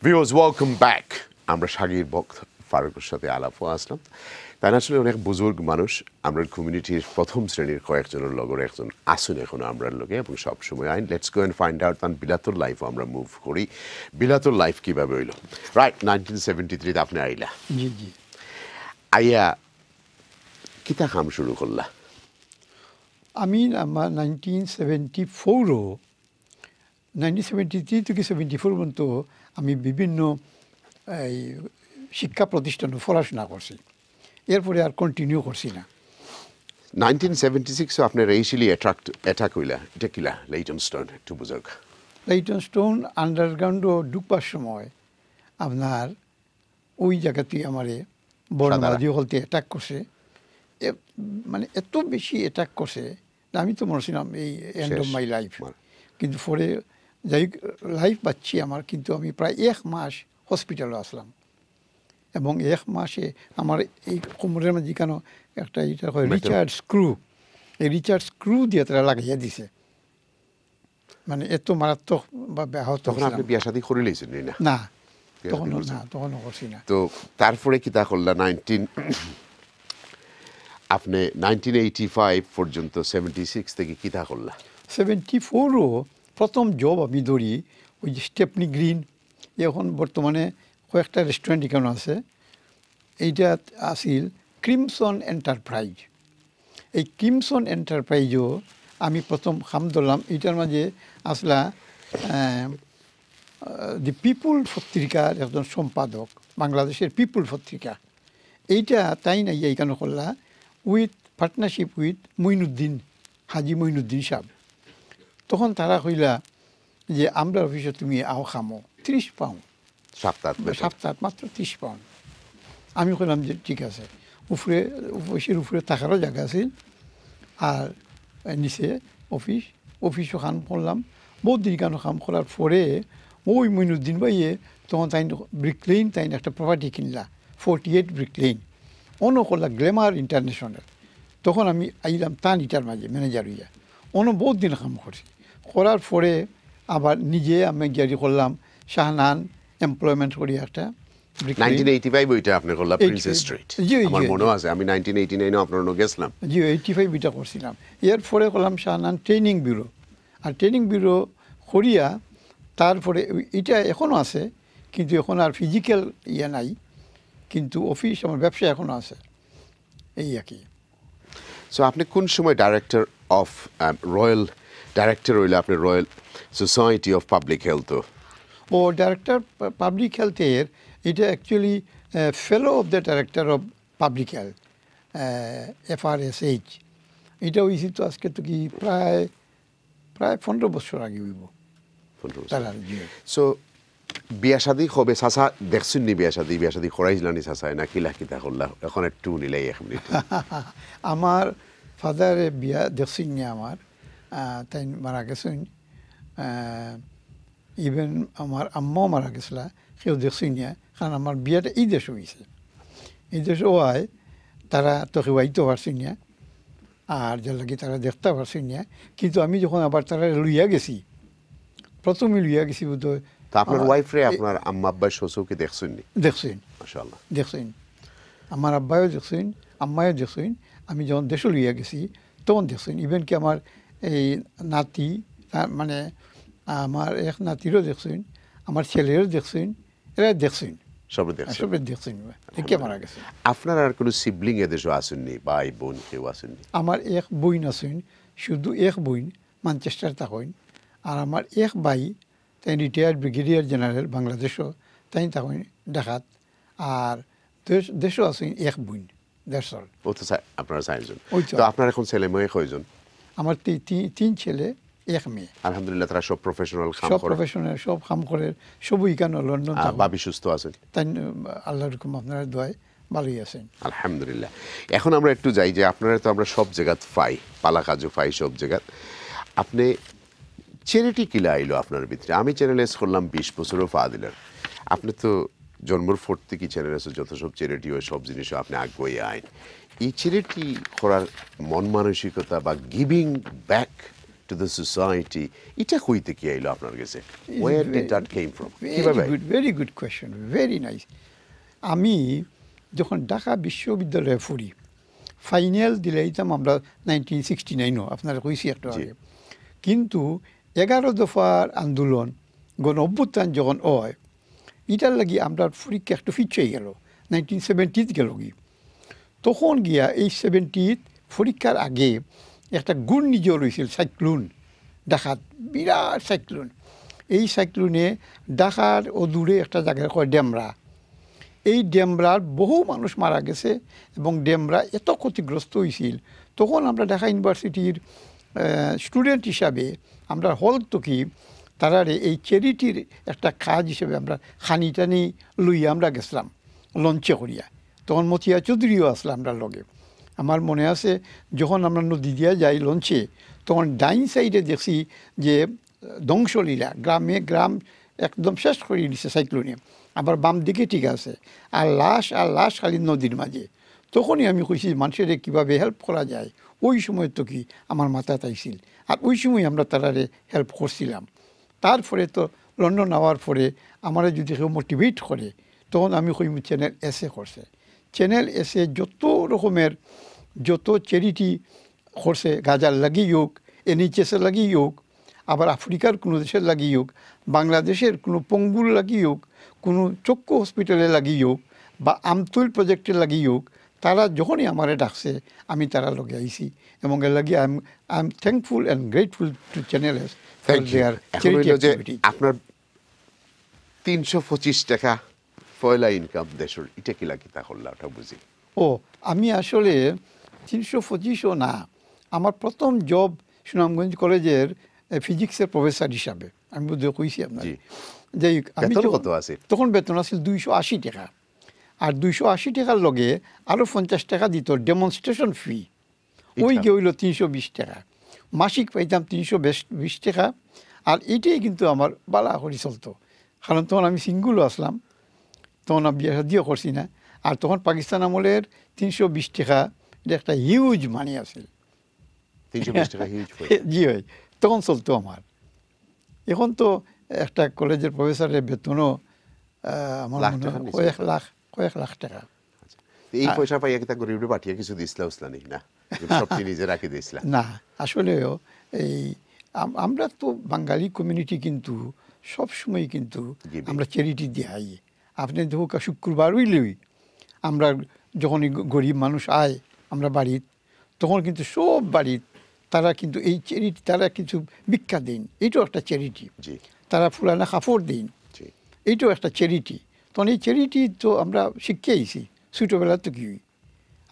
Viewers welcome back. আমরা শাগির বক্ত ফারুকের সাথে আলাপও আসলাম। তাই আসলে অনেক বুজুর্গ মানুষ আমরা কমিউনিটির প্রথম শ্রেণীর কয়েকজনের লগর একজন আসুন এখনো আমরা লগে এবং সবসময় আইন let's go and find out তান বিলাতর লাইফও আমরা মুভ করি। বিলাতর লাইফ কীভাবে হইল? রাইট 1973 আপনি আইলা। জি জি আইয়া কিতা কাম শুরু করলা? আমি আমার 1974ও 1973 থেকে 74 পর্যন্ত আমি বিভিন্ন এই শিক্ষা প্রতিষ্ঠানে পড়াশোনা করছি, এরপরে আর কন্টিনিউ করছি না। 1976 আপনার এইসিলি অ্যাটাক হইলা, এটা কিলা লেইটন স্টোন একটু বুঝাক। লেইটন স্টোন আন্ডারগ্রাউন্ডও ঢুকবার সময় আপনার ওই জায়গাতে আমারে বর্ণবাদী হলতে অ্যাটাক করছে, মানে এত বেশি অ্যাটাক করছে আমি তো মনে ছিলাম এই এন্ড অফ মাই লাইফ। কিন্তু পরে যাই লাইফ পাচ্ছি আমার, কিন্তু আমি প্রায় 1 মাস হসপিটালে আসলাম এবং 1 মাসে আমার এই কোমরের মাঝে কেন একটা এটা হয় রিচার্ড স্ক্রু, এই রিচার্ড স্ক্রু দিয়ে তারা লাগাইয়া দিছে, মানে এত মারাত্মক বা ব্যাহত। তখন আপনি বিয়া শাদী করে লইছেন না? না তখনও করছি না। তো তারপরে কি তা করলা? আপনি 1985 পর্যন্ত 76 থেকে কি তা করলা? 74ও প্রথম জব আমি ধরি ওই যে স্টেপনি গ্রিন, এখন বর্তমানে কয়েকটা রেস্টুরেন্ট এখানে আছে, এইটা আসিল ক্রিমসন এন্টারপ্রাইজ। এই ক্রিমসন এন্টারপ্রাইজও আমি প্রথম কাম ধরলাম। এইটার মাঝে আসলা দি পিপুল পত্রিকার একজন সম্পাদক, বাংলাদেশের পিপুল পত্রিকা, এইটা তাই নাই এইখানে করলা উইথ পার্টনারশিপ উইথ মঈনুদ্দিন, হাজি মঈনুদ্দিন সাহেব। তখন তারা কইলা যে আমরা অফিসে তুমি আও খামো 30 পাউন্ড সপ্তাহ, মাত্র 30 পাউন্ড। আমি কইলাম যে ঠিক আছে। অফিসের উপরে থাকারও জায়গা আছে আর নিচে অফিসও কাম করলাম। বহুত দিন কেন কাম করার পরে ওই মঈনুদ্দিন ভাইয়ে তখন তাই ব্রিকলেইন তাই একটা প্রপার্টি কিনলা 48 ব্রিকলেইন, অন্য করলা গ্ল্যামার ইন্টারন্যাশনাল। তখন আমি আইলাম তান ইটার মাঝে ম্যানেজার হইয়া, অন্য বহুত দিন কাম করছি। করার পরে আবার নিজে আমি জারি করলাম শাহনান এমপ্লয়মেন্ট করি একটা 1985 ওইটা আপনি করলা প্রিন্সেস স্ট্রিট। আমার মনে আছে আমি 1989 আপনার গেছিলাম। জি 85 এটা করছিলাম। এর পরে করলাম শাহনান ট্রেনিং ব্যুরো, আর ট্রেনিং ব্যুরো করিয়া তারপরে এটা এখনও আছে, কিন্তু এখন আর ফিজিক্যাল ইয়ে নাই, কিন্তু অফিস আমার ব্যবসা এখনও আছে এই আর কি। সো আপনি কোন সময় ডাইরেক্টর অফ রয়্যাল ডাইরেক্টর হইলে আপনি royal society of public health? ও ডাইরেক্টর পাবলিক হেলথের এটা actually fellow of the director of public health FRSH। এটা হয়েছি তো আজকে তো কি প্রায় 15 বছর আগে হইব। সো বিয়া শাদী হবে চাচা দেখছুন নি? বিয়া শাদী করাইছিলানি চাচাই না কিলা কিতা করলা? এখন একটু নিলাই 1 মিনিট। আমার ফাদারে বিয়া দেখছেন না আমার, তাই মারা গেছেন। ইভেন আমার আম্মাও মারা গেছিলা, কেউ দেখছেন না, কারণ আমার বিয়াটা এই দেশে হয়েছে। এই দেশে হওয়ায় তারা তো কেউ আইতে পারছেন না, আর যার লাগে তারা দেখতে পারছেন না। কিন্তু আমি যখন আবার তারা লইয়া গেছি, প্রথমে লইয়া গেছি বোধহয়। আপনার ওয়াইফরে আপনার আম্মা আব্বা শ্বশুরকে দেখছেন নি? দেখছেন, মাশাআল্লাহ দেখছেন। আমার আব্বাও দেখছেন, আম্মাও দেখছেন। আমি যখন দেশে লইয়া গেছি তখন দেখছেন। ইভেন কি আমার এই নাতি, মানে আমার এক নাতিরও দেখছেন, আমার ছেলেরও দেখছেন, এরা দেখছেন, সবে দেখছেন দেখে মারা গেছে। আপনার আর কোনো সিবলিং এদেশে আসেননি? ভাই বোন কেউ আসেননি? আমার এক বোন আছেন, শুধু এক বোন ম্যানচেস্টার থাকেন। আর আমার এক ভাই, তাই রিটায়ার্ড ব্রিগেডিয়ার জেনারেল বাংলাদেশও, তাই থাকেন ঢাকাত। আর দেশও আছেন এক বোন, দেড়শল। ও তো আপনার 4 জন। তো আপনার এখন ছেলে মেয়ে কয়জন? আমার 3 ছেলে 1 মেয়ে। আলহামদুলিল্লাহ তারা সব প্রফেশনাল কাম করে? সব প্রফেশনাল, সব কাম করে, সবই কেন লন্ডন। ভাবি সুস্থ আছেন? তাই আল্লাহর রকম আপনার দোয়ায় ভালোই আছেন আলহামদুলিল্লাহ। এখন আমরা একটু যাই যে আপনারা তো আমরা সব জায়গাত পাই, পালা কাজও পাই সব জায়গাত। আপনি চ্যারিটি কিলা আইলো আপনার ভিতরে? আমি চ্যানেলাইজ করলাম 20 বছরও পা দিলেন। আপনি তো জন্মর ফোর থেকে চ্যানেল আছে, যত সব চ্যারিটি হয় সব জিনিসও আপনি আগ্রহী আইন। এই চ্যারিটি করার মন মানসিকতা বা giving back to the society, এটা হইতে কি আইলো আপনার কাছে? Where did that came from? কিভাবে? Very good question, very nice. আমি যখন ঢাকা বিশ্ববিদ্যালয়ে পড়ি, ফাইনাল দিলাইতাম আমরা 1969, আপনারা কইছি একটু আগে। কিন্তু 11 দফার আন্দোলন, গণ অভ্যুত্থান যখন হয়, এটার লাগি আমরা পরীক্ষা একটু পিছিয়ে গেল, 1970 গেল কি। তখন গিয়া এই 70 পরীক্ষার আগে একটা ঘূর্ণিঝড় হয়েছিল, সাইক্লোন, ঢাকার বিরাট সাইক্লোন। এই সাইক্লোনে ঢাকার অদূরে একটা জায়গায় কয় ডেমরা, এই ডেমরার বহু মানুষ মারা গেছে এবং ডেমরা এত ক্ষতিগ্রস্ত হয়েছিল। তখন আমরা ঢাকা ইউনিভার্সিটির স্টুডেন্ট হিসাবে আমরা হল তো কি তারারে এই চ্যারিটির একটা কাজ হিসেবে আমরা খানিটানি লইয়া আমরা গেছিলাম লঞ্চে করিয়া। তখন মতিয়া চৌধুরীও আসলাম আমরা লগে। আমার মনে আছে যখন আমরা নদী দিয়া যাই লঞ্চে, তখন ডাইন সাইডে দেখছি যে ধ্বংসলীলা, গ্রাম একদম শেষ করে দিছে সাইক্লোনে। আবার বাম দিকে ঠিক আছে, আর লাশ খালি নদীর মাঝে। তখনই আমি কইছি মানুষের কীভাবে হেল্প করা যায়। ওই সময় তো কি আমার মাথা তাইছিল, আর ওই সময় আমরা তারারে হেল্প করছিলাম। তারপরে তো লন্ডন আওয়ার পরে আমরা যদি কেউ মোটিভেট করে, তখন আমি কইম চ্যানেল এসে করছে। চ্যানেল এসে যত রকমের যত চ্যারিটি করছে, গাজার লাগি হোক, NHS-এর লাগি হোক, আবার আফ্রিকার কোনো দেশের লাগি হোক, বাংলাদেশের কোনো পঙ্গুর লাগি হোক, কোনো চক্ষু হসপিটালে লাগি হোক, বা আমতুল প্রজেক্টের লাগি হোক, তারা যখনই আমারে ডাকছে আমি তারা লগে আইছি। এবং এর লাগি I am thankful and grateful to channel S for their charity activity. আপনার 325 টাকা পয়লা ইনকাম দেশের, এটা কি লাগি তা করলা ওটা বুঝি? ও, আমি আসলে 325ও না, আমার প্রথম জব সুনামগঞ্জ কলেজের ফিজিক্সের প্রফেসর হিসাবে। আমি বোধহয় কইছি আপনার। যাই হোক, আমি তখন বেতন আছিল 280 টাকা। আর 280 টাকার লগে আরও 50 টাকা দিত ডেমনস্ট্রেশন ফি, ওই গিয়ে হইল 320 টাকা। মাসিক পাইতাম 320 টাকা। আর এইটাই কিন্তু আমার বালা করে চলতো, কারণ তখন আমি সিঙ্গুলও আসলাম, তখন আমি বিয়ে শাদিও করছি না। আর তখন পাকিস্তান আমলের 320 টাকা এটা একটা হিউজ মানি আছে। 320 টাকা হিউজ। জি হয়, তখন চলতো আমার। এখন তো একটা কলেজের প্রফেসরের বেতনও আমার মনে হয় কয়েক লাখ টাকা। এই পয়সা পাইয়া কি তা গরিবরে পাঠিয়ে কিছু দিছিলা উসলানি না? সবটি নিজে রাখি দিছিলা? না, আসলেও এই আমরা তো বাঙালি কমিউনিটি কিন্তু সবসময় কিন্তু আমরা চ্যারিটি দিই। আপনি দেখুক শুক্রবার উইলেই আমরা যখনই গরিব মানুষ আয় আমরা বাড়ির, তখন কিন্তু সব বাড়ির তারা কিন্তু এই চ্যারিটি তারা কিছু ভিক্ষা দেন, এইটাও একটা চ্যারিটি। তারা ফুলানা কাপড় দিন, এইটাও একটা চ্যারিটি। তখন এই চ্যারিটি তো আমরা শিখে আইছি ছোটোবেলা তো কি।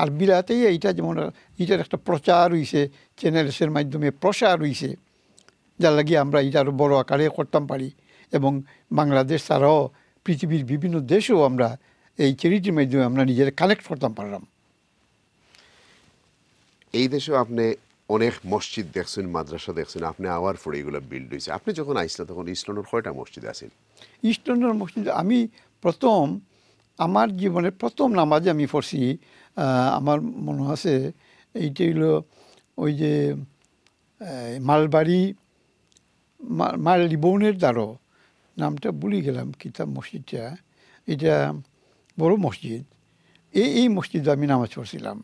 আর বিলাতেই এইটা যেমন এটার একটা প্রচার হইছে, চ্যানেলসের মাধ্যমে প্রসার হইছে, যার লাগে আমরা এটা আরও বড় আকারে করতাম পারি। এবং বাংলাদেশ ছাড়াও পৃথিবীর বিভিন্ন দেশেও আমরা এই চ্যারিটির মাধ্যমে আমরা নিজেরা কানেক্ট করতাম পারলাম। এই দেশেও আপনি অনেক মসজিদ দেখছেন, মাদ্রাসা দেখছেন, আপনি আওয়ার পরে এগুলো বিল্ড হয়েছে। আপনি যখন আইসলেন তখন ইস্ট লন্ডনের কয়টা মসজিদ আছেন? ইস্ট লন্ডনের মসজিদ আমি প্রথম আমার জীবনের প্রথম নামাজে আমি পড়ছি, আমার মনে আছে এইটা হইলো ওই যে মালবাড়ি মালিবনের দ্বারো, নামটা ভুলে গেলাম কিতাব মসজিদটা, এটা বড় মসজিদ। এই মসজিদে আমি নামাজ পড়ছিলাম,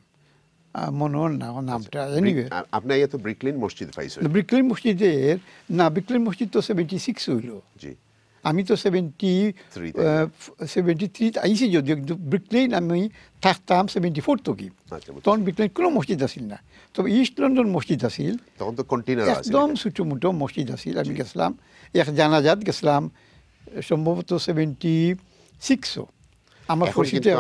মনে হল না নামটা। এনিওয়ে আপনি তো ব্রিকলিন মসজিদ পাইছেন? ব্রিকলিন মসজিদের না, ব্রিকলিন মসজিদ তো 76 হইল। জি, আমি তো 73 আইসি যদিও, কিন্তু ব্রিকলিন আমি থাকতাম 74 তো কি। তখন ব্রিকলিন কোনো মসজিদ আসিল না, তবে ইস্ট লন্ডন মসজিদ আসিল। তখন তো কন্টেইনার একদম ছোটো মোটো মসজিদ আসিল। আমি গেছিলাম এক জানাজাত গেছিলাম, সম্ভবত 76ও। আমার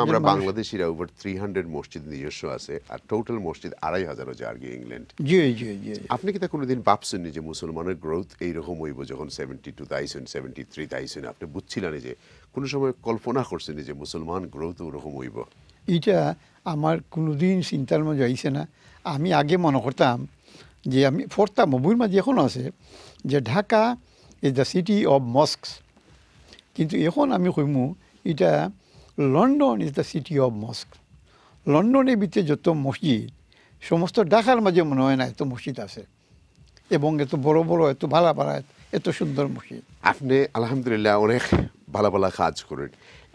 আমরা বাংলাদেশিরা ওভার 300 মসজিদ নিজস্ব আছে, আর টোটাল মসজিদ 2500 যার গিয়ে ইংল্যান্ড। জি জি জি। আপনি কি তা কোনোদিন ভাবছেন যে মুসলমানের গ্রোথ এইরকম হইব? যখন 72 আইসেন, 73 আইসেন, আপনি বুঝছিলেন যে কোনো সময় কল্পনা করছেন যে মুসলমান গ্রোথ ওরকম হইব? এটা আমার কোনোদিন চিন্তার মাঝে আইসে না। আমি আগে মনে করতাম যে আমি পড়তাম বইয়ের মাঝে এখনও আছে যে Dhaka is the city of mosques, কিন্তু এখন আমি কইমু এটা London is the city of mosque. লন্ডনের ভিতরে যত মসজিদ, সমস্ত ঢাকার মাঝে মনে হয় না এত মসজিদ আছে। এবং এত বড় বড় এত ভালো ভালো এত সুন্দর মসজিদ। আপনি আলহামদুলিল্লাহ অনেক ভালো ভালো কাজ করেন।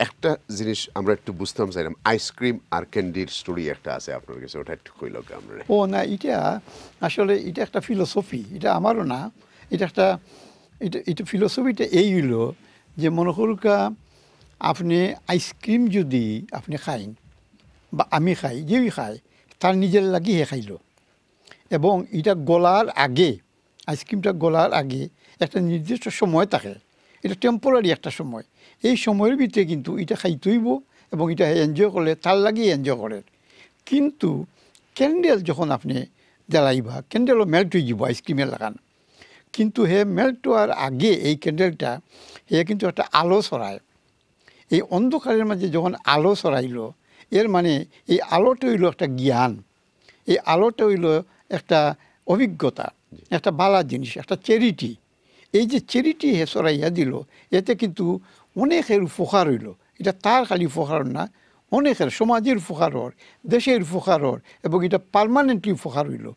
একটা জিনিস আমরা একটু বুঝতাম চাইলাম, আইসক্রিম আর ক্যান্ডির স্টোরি একটা আছে আপনার কাছে, ওটা একটু কইল আমরা। ও না, এটা আসলে এটা একটা ফিলোসফি, এটা আমারও না, এটা একটা এটা ফিলোসফিটা এই হইলো যে মনে করুকা আপনি আইসক্রিম যদি আপনি খাইন বা আমি খাই, যেই খাই তার নিজের লাগি হে খাইল, এবং এটা গলার আগে, আইসক্রিমটা গলার আগে একটা নির্দিষ্ট সময় থাকে, এটা টেম্পোরারি একটা সময়, এই সময়ের ভিতরে কিন্তু এটা খাইতেইব এবং এটা এনজয় করলে তার লাগি এনজয় করেন। কিন্তু ক্যান্ডেল যখন আপনি জ্বালাইবা, ক্যান্ডেলও মেল্ট হয়ে যাব আইসক্রিমের লাগান, কিন্তু হে মেল্ট হওয়ার আগে এই ক্যান্ডেলটা হে কিন্তু একটা আলো ছড়ায়। এই অন্ধকারের মাঝে যখন আলো ছড়াইল, এর মানে এই আলোটা হইল একটা জ্ঞান, এই আলোটা হইল একটা অভিজ্ঞতা, একটা ভালো জিনিস, একটা চ্যারিটি। এই যে চ্যারিটি হে ছড়াইয়া দিল, এতে কিন্তু অনেকের উপকার হইল। এটা তার খালি উপকার না, অনেকের সমাজের উপকার হর, দেশের উপকার হর, এবং এটা পার্মানেন্টলি উপকার হইল।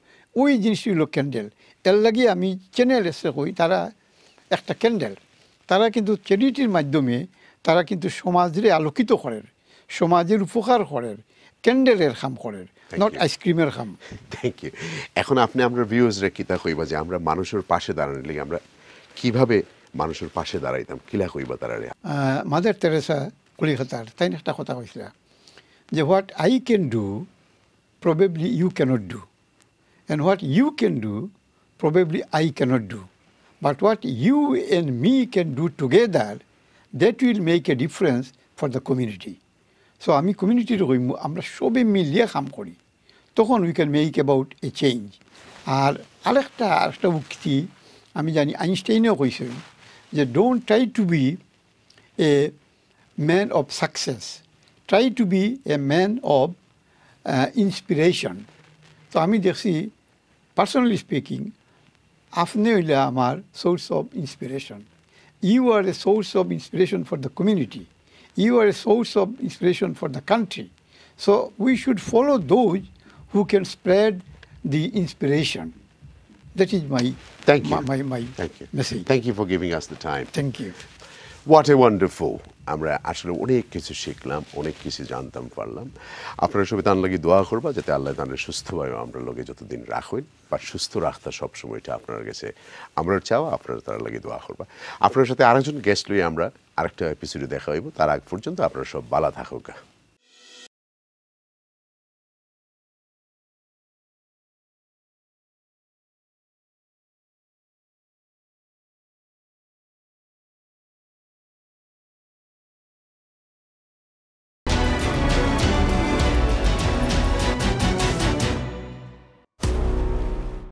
ওই জিনিসটি হইল ক্যান্ডেল। এর লাগিয়ে আমি চ্যানেল এসে কই, তারা একটা ক্যান্ডেল, তারা কিন্তু চ্যারিটির মাধ্যমে তারা কিন্তু সমাজে আলোকিত করেন, সমাজের উপকার করেন, ক্যান্ডেলের কাম করেন, নট আইসক্রিমের কাম। Thank you. এখন আপনি আমরা ভিউজরে কিতা কইবা যে আমরা মানুষের পাশে দাঁড়ানোর লিগে আমরা কিভাবে মানুষের পাশে দাঁড়াইতাম, কিলা কইবা তারারে? মাদার তেরেসা কলিকাতার তাই একটা কথা কইছিল যে what I can do probably you cannot do, and what you can do probably I cannot do, but what you and me can do together that will make a difference for the community. So আমি কমিউনিটির কইম আমরা সবে মিলিয়ে কাম করি, তখন we can make about a change. আর আরেকটা উক্তি আমি জানি আইনস্টাইনেও কইছেন যে don't try to be a man of success, try to be a man of inspiration. তো আমি দেখছি পার্সোনালি স্পিকিং আপনি হইলে আমার source of inspiration. You are a source of inspiration for the community, you are a source of inspiration for the country. So we should follow those who can spread the inspiration. That is my Thank you. my Thank you. message. Thank you for giving us the time. Thank you. What a wonderful. আমরা আসলে অনেক কিছু শিখলাম, অনেক কিছু জানতাম পারলাম। আপনারা সবাই তার লাগে দোয়া করবা যাতে আল্লাহ তাদের সুস্থভাবে আমরা লোকে যতদিন রাখেন বা সুস্থ রাখতে সবসময়টা আপনার কাছে আমরা চাও, আপনারা তার লাগে দোয়া করবা। আপনার সাথে আরেকজন গেস্ট লইয়ে আমরা আরেকটা এপিসোডে দেখা হইব। তার আগ পর্যন্ত আপনারা সব ভালো থাকুক।